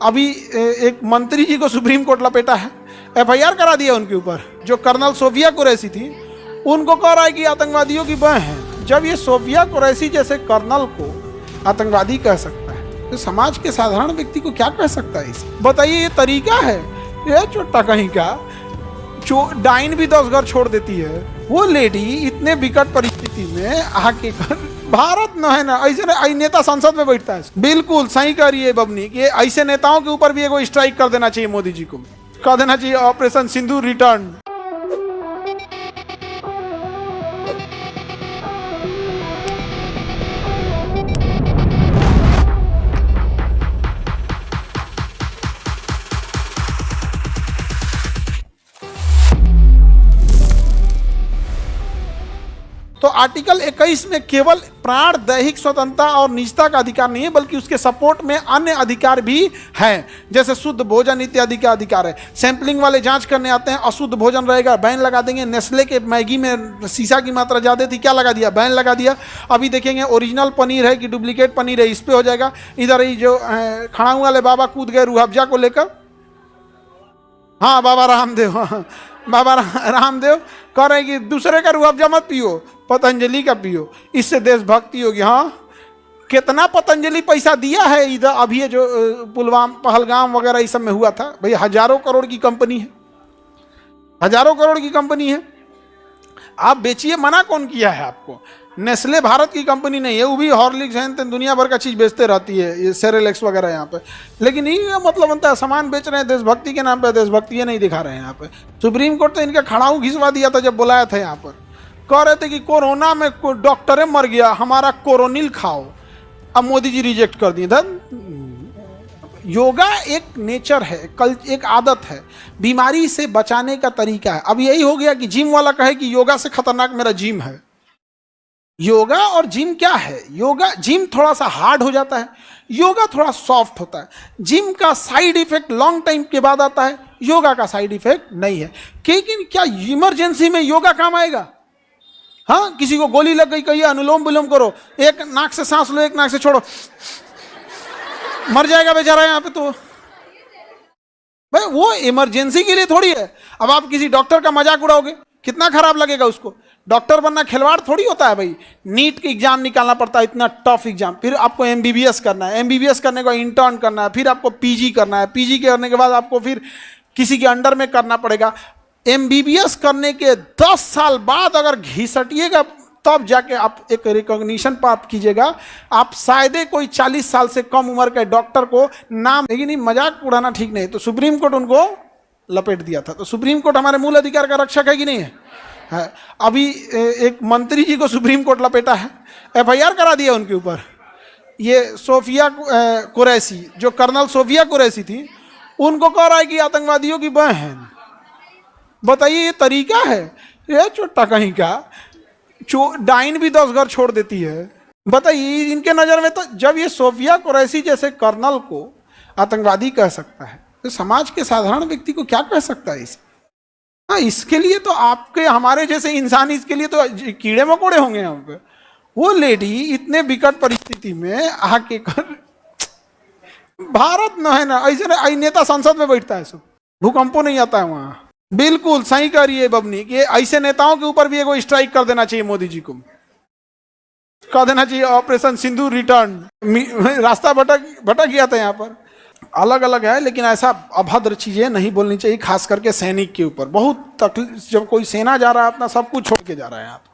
अभी एक मंत्री जी को सुप्रीम कोर्ट लपेटा है, एफआईआर करा दिया उनके ऊपर। जो कर्नल सोफिया कुरैशी थी उनको कह रहा है कि आतंकवादियों की बहन है। जब ये सोफिया कुरैशी जैसे कर्नल को आतंकवादी कह सकता है तो समाज के साधारण व्यक्ति को क्या कह सकता है इसे? बताइए, ये तरीका है? ये चोट्टा कहीं का डाइन भी 10 घर छोड़ देती है। वो लेडी इतने विकट परिस्थिति में आके भारत न है ना, ऐसे नेता संसद में बैठता है। बिल्कुल सही कह रही है बबनी कि ऐसे नेताओं के ऊपर भी एगो स्ट्राइक कर देना चाहिए, मोदी जी को कह देना चाहिए ऑपरेशन सिंदूर रिटर्न। तो आर्टिकल 21 में केवल प्राण, दैहिक स्वतंत्रता और निजता का अधिकार नहीं है, बल्कि उसके सपोर्ट में अन्य अधिकार भी हैं, जैसे शुद्ध भोजन इत्यादि का अधिकार है। सैंपलिंग वाले जांच करने आते हैं, अशुद्ध भोजन रहेगा, बैन लगा देंगे। नेस्ले के मैगी में शीशा की मात्रा ज़्यादा थी, क्या लगा दिया? बैन लगा दिया। अभी देखेंगे ओरिजिनल पनीर है कि डुप्लीकेट पनीर है, इस पर हो जाएगा। इधर ही जो खड़ाऊ वाले बाबा कूद गए रूह अफ़ज़ा को लेकर, हाँ बाबा रामदेव, बाबा रामदेव कह रहे हैं कि दूसरे का रूह अफ़ज़ा मत पियो, पतंजलि का पियो, इससे देशभक्ति होगी। हाँ, कितना पतंजलि पैसा दिया है इधर। अभी ये जो पुलवामा पहलगाम वगैरह इस सब में हुआ था, भाई हजारों करोड़ की कंपनी है, हजारों करोड़ की कंपनी है। आप बेचिए, मना कौन किया है आपको? नेस्ले भारत की कंपनी नहीं है, वो भी हॉर्लिक्स है, दुनिया भर का चीज़ बेचते रहती है, ये सेरेलेक्स वगैरह यहाँ पे। लेकिन ये मतलब बनता है सामान बेच रहे हैं देशभक्ति के नाम पे, देशभक्ति ये नहीं दिखा रहे हैं यहाँ पे। सुप्रीम कोर्ट तो इनका खड़ाऊ घिसवा दिया था जब बुलाया था यहाँ पर। कह रहे थे कि कोरोना में डॉक्टर मर गया, हमारा कोरोनिल खाओ। अब मोदी जी रिजेक्ट कर दिए। योगा एक नेचर है, कल एक आदत है, बीमारी से बचाने का तरीका है। अब यही हो गया कि जिम वाला कहे कि योगा से खतरनाक मेरा जिम है। योगा और जिम क्या है? योगा, जिम थोड़ा सा हार्ड हो जाता है, योगा थोड़ा सॉफ्ट होता है। जिम का साइड इफेक्ट लॉन्ग टाइम के बाद आता है, योगा का साइड इफेक्ट नहीं है। लेकिन क्या इमरजेंसी में योगा काम आएगा? हाँ, किसी को गोली लग गई, कहिए अनुलोम विलोम करो, एक नाक से सांस लो, एक नाक से छोड़ो, मर जाएगा बेचारा यहाँ पे। तो भाई वो इमरजेंसी के लिए थोड़ी है। अब आप किसी डॉक्टर का मजाक उड़ाओगे, कितना खराब लगेगा उसको। डॉक्टर बनना खिलवाड़ थोड़ी होता है भाई। नीट का एग्जाम निकालना पड़ता है, इतना टफ एग्जाम, फिर आपको एमबीबीएस करना है, एमबीबीएस करने को इंटर्न करना है, फिर आपको पीजी करना है, पीजी करने के बाद आपको फिर किसी के अंडर में करना पड़ेगा। एमबीबीएस करने के 10 साल बाद अगर घिसटिएगा तब जाके आप एक रिकॉग्निशन प्राप्त कीजिएगा। आप शायद कोई 40 साल से कम उम्र के डॉक्टर को नाम, लेकिन ये मजाक उड़ाना ठीक नहीं। तो सुप्रीम कोर्ट उनको लपेट दिया था। तो सुप्रीम कोर्ट हमारे मूल अधिकार का रक्षक है कि नहीं है? अभी एक मंत्री जी को सुप्रीम कोर्ट लपेटा है, एफआईआर करा दिया उनके ऊपर। ये सोफिया कुरैशी, जो कर्नल सोफिया कुरैशी थी, उनको कह रहा है कि आतंकवादियों की बहन। बताइए, ये तरीका है? ये चोट्टा कहीं का डाइन भी 10 घर छोड़ देती है। बताइए, इनके नज़र में तो जब ये सोफिया कुरैशी जैसे कर्नल को आतंकवादी कह सकता है तो समाज के साधारण व्यक्ति को क्या कह सकता है इसे? हाँ, इसके लिए तो आपके हमारे जैसे इंसान, इसके लिए तो कीड़े मकोड़े होंगे यहाँ पे। वो लेडी इतने विकट परिस्थिति में आके भारत न है ना, ऐसे नेता संसद में बैठता है, सब भूकंपो नहीं आता है वहाँ। बिल्कुल सही कह रही है बबनी कि ऐसे नेताओं के ऊपर भी एगो स्ट्राइक कर देना चाहिए, मोदी जी को कह देना चाहिए ऑपरेशन सिंदूर रिटर्न। रास्ता भटक गया था यहाँ पर। अलग अलग है, लेकिन ऐसा अभद्र चीजें नहीं बोलनी चाहिए, खास करके सैनिक के ऊपर। बहुत तकलीफ, जब कोई सेना जा रहा है अपना सब कुछ छोड़ के जा रहा है यहाँ पर।